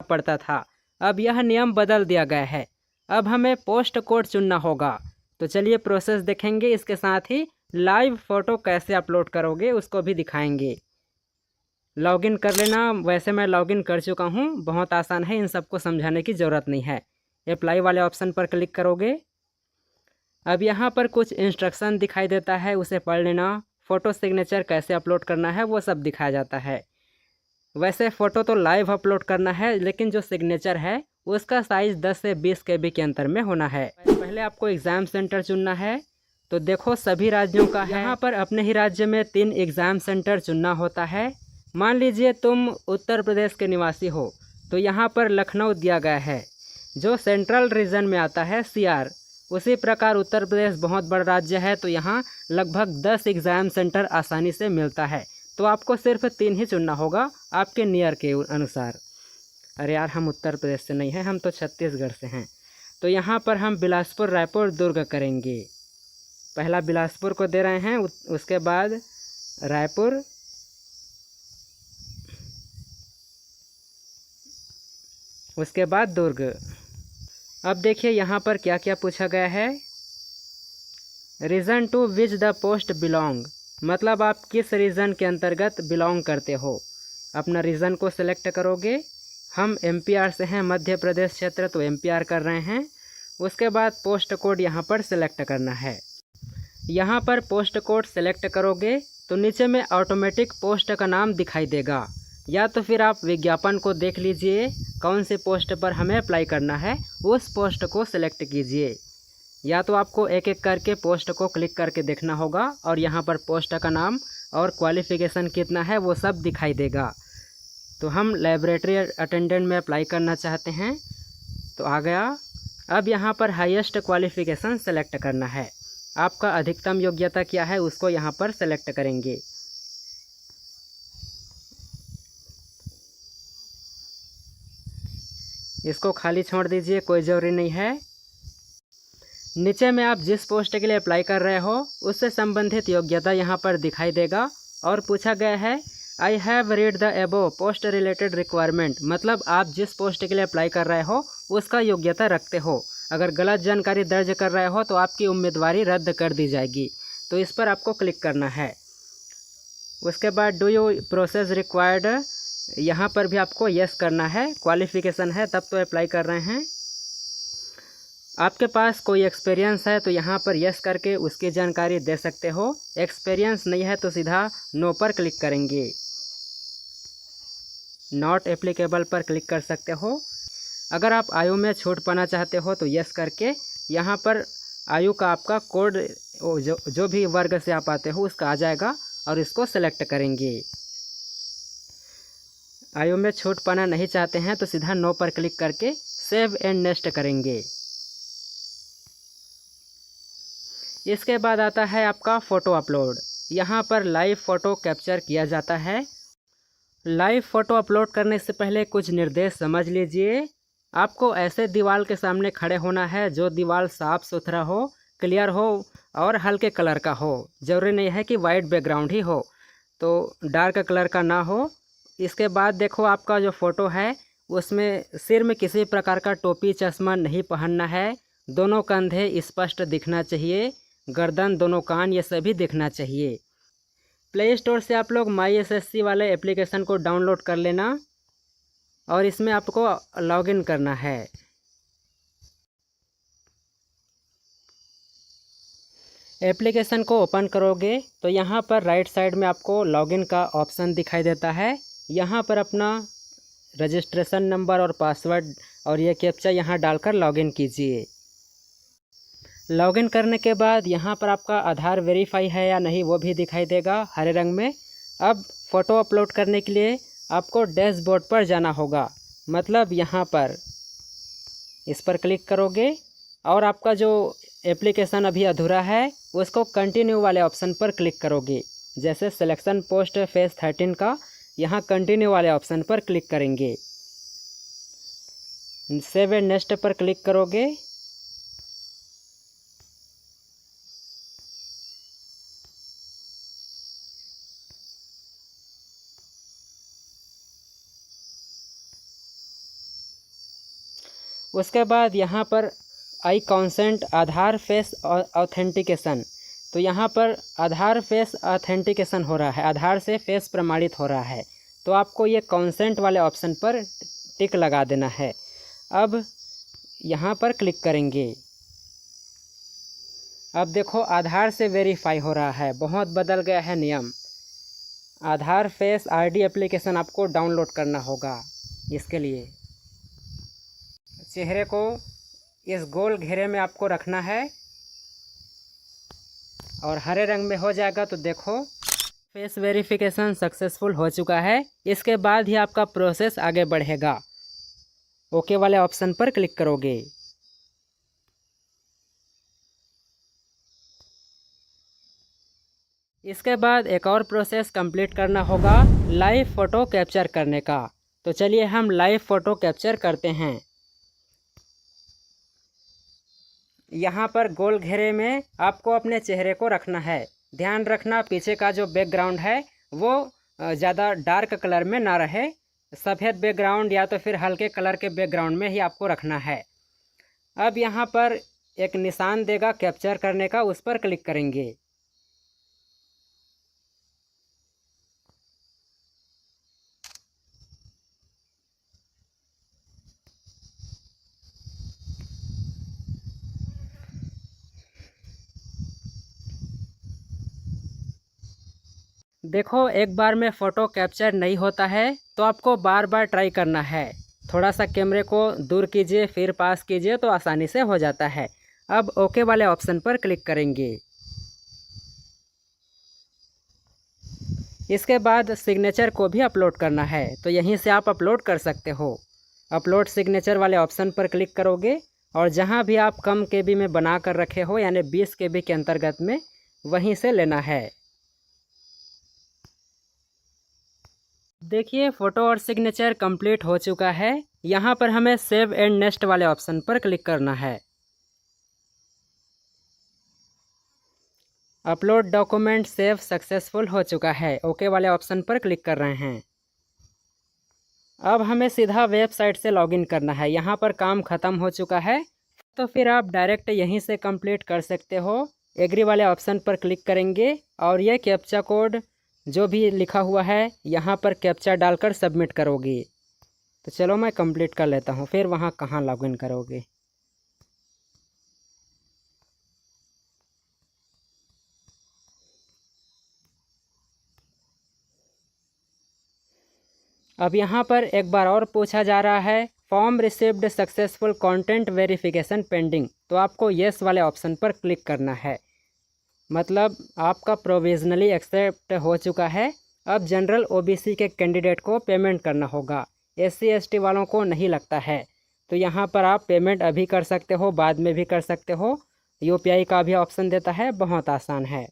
पड़ता था। अब यह नियम बदल दिया गया है। अब हमें पोस्ट कोड चुनना होगा। तो चलिए प्रोसेस देखेंगे, इसके साथ ही लाइव फ़ोटो कैसे अपलोड करोगे उसको भी दिखाएंगे। लॉगिन कर लेना। वैसे मैं लॉगिन कर चुका हूँ, बहुत आसान है, इन सबको समझाने की ज़रूरत नहीं है। अप्लाई वाले ऑप्शन पर क्लिक करोगे। अब यहाँ पर कुछ इंस्ट्रक्शन दिखाई देता है, उसे पढ़ लेना। फ़ोटो सिग्नेचर कैसे अपलोड करना है वो सब दिखाया जाता है। वैसे फ़ोटो तो लाइव अपलोड करना है, लेकिन जो सिग्नेचर है उसका साइज़ 10 से 20 KB के अंतर में होना है। पहले आपको एग्ज़ाम सेंटर चुनना है। तो देखो सभी राज्यों का है। यहाँ पर अपने ही राज्य में 3 एग्ज़ाम सेंटर चुनना होता है। मान लीजिए तुम उत्तर प्रदेश के निवासी हो, तो यहाँ पर लखनऊ दिया गया है, जो सेंट्रल रीजन में आता है, CR। उसी प्रकार उत्तर प्रदेश बहुत बड़ा राज्य है, तो यहाँ लगभग 10 एग्ज़ाम सेंटर आसानी से मिलता है। तो आपको सिर्फ 3 ही चुनना होगा आपके नियर के अनुसार। अरे यार, हम उत्तर प्रदेश से नहीं हैं, हम तो छत्तीसगढ़ से हैं। तो यहाँ पर हम बिलासपुर, रायपुर, दुर्ग करेंगे। पहला बिलासपुर को दे रहे हैं, उसके बाद रायपुर, उसके बाद दुर्ग। अब देखिए यहाँ पर क्या क्या पूछा गया है। Reason to which the post belong, मतलब आप किस रीज़न के अंतर्गत बिलोंग करते हो। अपना रीज़न को सिलेक्ट करोगे। हम MPR से हैं, मध्य प्रदेश क्षेत्र, तो MPR कर रहे हैं। उसके बाद पोस्ट कोड यहाँ पर सिलेक्ट करना है। यहाँ पर पोस्ट कोड सिलेक्ट करोगे तो नीचे में ऑटोमेटिक पोस्ट का नाम दिखाई देगा, या तो फिर आप विज्ञापन को देख लीजिए कौन से पोस्ट पर हमें अप्लाई करना है, उस पोस्ट को सिलेक्ट कीजिए। या तो आपको एक एक करके पोस्ट को क्लिक करके देखना होगा और यहाँ पर पोस्ट का नाम और क्वालिफ़िकेशन कितना है वो सब दिखाई देगा। तो हम लेबोरेटरी अटेंडेंट में अप्लाई करना चाहते हैं, तो आ गया। अब यहाँ पर हाईएस्ट क्वालिफ़िकेशन सेलेक्ट करना है। आपका अधिकतम योग्यता क्या है उसको यहाँ पर सेलेक्ट करेंगे। इसको खाली छोड़ दीजिए, कोई ज़रूरी नहीं है। नीचे में आप जिस पोस्ट के लिए अप्लाई कर रहे हो उससे संबंधित योग्यता यहाँ पर दिखाई देगा। और पूछा गया है आई हैव रीड द एबो पोस्ट रिलेटेड रिक्वायरमेंट, मतलब आप जिस पोस्ट के लिए अप्लाई कर रहे हो उसका योग्यता रखते हो। अगर गलत जानकारी दर्ज कर रहे हो तो आपकी उम्मीदवारी रद्द कर दी जाएगी। तो इस पर आपको क्लिक करना है। उसके बाद डू यू प्रोसेस रिक्वायर्ड, यहाँ पर भी आपको यस करना है। क्वालिफ़िकेशन है तब तो अप्लाई कर रहे हैं। आपके पास कोई एक्सपीरियंस है तो यहाँ पर यस करके उसकी जानकारी दे सकते हो। एक्सपीरियंस नहीं है तो सीधा नो पर क्लिक करेंगे। नॉट एप्लीकेबल पर क्लिक कर सकते हो। अगर आप आयु में छूट पाना चाहते हो तो यस करके यहाँ पर आयु का आपका कोड जो भी वर्ग से आप आते हो उसका आ जाएगा और इसको सेलेक्ट करेंगे। आयु में छूट पाना नहीं चाहते हैं तो सीधा नो पर क्लिक करके सेव एंड नेक्स्ट करेंगे। इसके बाद आता है आपका फ़ोटो अपलोड। यहाँ पर लाइव फ़ोटो कैप्चर किया जाता है। लाइव फ़ोटो अपलोड करने से पहले कुछ निर्देश समझ लीजिए। आपको ऐसे दीवार के सामने खड़े होना है जो दीवार साफ़ सुथरा हो, क्लियर हो और हल्के कलर का हो। ज़रूरी नहीं है कि वाइट बैकग्राउंड ही हो, तो डार्क कलर का ना हो। इसके बाद देखो आपका जो फ़ोटो है उसमें सिर में किसी प्रकार का टोपी चश्मा नहीं पहनना है। दोनों कंधे स्पष्ट दिखना चाहिए, गर्दन, दोनों कान, ये सभी दिखना चाहिए। प्ले स्टोर से आप लोग माई SSC वाले एप्लीकेशन को डाउनलोड कर लेना और इसमें आपको लॉगिन करना है। एप्लीकेशन को ओपन करोगे तो यहाँ पर राइट साइड में आपको लॉगिन का ऑप्शन दिखाई देता है। यहाँ पर अपना रजिस्ट्रेशन नंबर और पासवर्ड और ये कैप्चा यहाँ डालकर लॉगिन कीजिए। लॉगिन करने के बाद यहाँ पर आपका आधार वेरीफाई है या नहीं वो भी दिखाई देगा हरे रंग में। अब फ़ोटो अपलोड करने के लिए आपको डैशबोर्ड पर जाना होगा, मतलब यहाँ पर इस पर क्लिक करोगे और आपका जो एप्लीकेशन अभी अधूरा है उसको कंटिन्यू वाले ऑप्शन पर क्लिक करोगे। जैसे सिलेक्शन पोस्ट फेज़ 13 का, यहाँ कंटिन्यू वाले ऑप्शन पर क्लिक करेंगे। सेव एंड नेक्स्ट पर क्लिक करोगे। उसके बाद यहाँ पर आई कॉन्सेंट आधार फेस ऑथेंटिकेशन, तो यहाँ पर आधार फेस ऑथेंटिकेशन हो रहा है, आधार से फेस प्रमाणित हो रहा है। तो आपको ये कॉन्सेंट वाले ऑप्शन पर टिक लगा देना है। अब यहाँ पर क्लिक करेंगे। अब देखो आधार से वेरीफाई हो रहा है, बहुत बदल गया है नियम। आधार फेस आईडी एप्लीकेशन आपको डाउनलोड करना होगा। इसके लिए चेहरे को इस गोल घेरे में आपको रखना है और हरे रंग में हो जाएगा तो देखो फेस वेरिफिकेशन सक्सेसफुल हो चुका है। इसके बाद ही आपका प्रोसेस आगे बढ़ेगा। ओके वाले ऑप्शन पर क्लिक करोगे। इसके बाद एक और प्रोसेस कंप्लीट करना होगा लाइव फ़ोटो कैप्चर करने का। तो चलिए हम लाइव फ़ोटो कैप्चर करते हैं। यहाँ पर गोल घेरे में आपको अपने चेहरे को रखना है। ध्यान रखना पीछे का जो बैकग्राउंड है वो ज़्यादा डार्क कलर में ना रहे, सफ़ेद बैकग्राउंड या तो फिर हल्के कलर के बैकग्राउंड में ही आपको रखना है। अब यहाँ पर एक निशान देगा कैप्चर करने का, उस पर क्लिक करेंगे। देखो एक बार में फ़ोटो कैप्चर नहीं होता है तो आपको बार बार ट्राई करना है। थोड़ा सा कैमरे को दूर कीजिए फिर पास कीजिए तो आसानी से हो जाता है। अब ओके वाले ऑप्शन पर क्लिक करेंगे। इसके बाद सिग्नेचर को भी अपलोड करना है, तो यहीं से आप अपलोड कर सकते हो। अपलोड सिग्नेचर वाले ऑप्शन पर क्लिक करोगे और जहां भी आप कम केबी में बना कर रखे हो यानी 20 केबी के अंतर्गत में वहीं से लेना है। देखिए फ़ोटो और सिग्नेचर कंप्लीट हो चुका है। यहाँ पर हमें सेव एंड नेक्स्ट वाले ऑप्शन पर क्लिक करना है। अपलोड डॉक्यूमेंट सेव सक्सेसफुल हो चुका है। ओके वाले ऑप्शन पर क्लिक कर रहे हैं। अब हमें सीधा वेबसाइट से लॉगिन करना है। यहाँ पर काम ख़त्म हो चुका है तो फिर आप डायरेक्ट यहीं से कंप्लीट कर सकते हो। एग्री वाले ऑप्शन पर क्लिक करेंगे और ये कैप्चा कोड जो भी लिखा हुआ है यहाँ पर कैप्चा डालकर सबमिट करोगे। तो चलो मैं कंप्लीट कर लेता हूँ, फिर वहाँ कहाँ लॉगिन करोगे। अब यहाँ पर एक बार और पूछा जा रहा है form received successful content verification pending, तो आपको येस वाले ऑप्शन पर क्लिक करना है। मतलब आपका प्रोविजनली एक्सेप्ट हो चुका है। अब जनरल ओबीसी के कैंडिडेट को पेमेंट करना होगा, SC ST वालों को नहीं लगता है। तो यहाँ पर आप पेमेंट अभी कर सकते हो, बाद में भी कर सकते हो। UPI का भी ऑप्शन देता है, बहुत आसान है।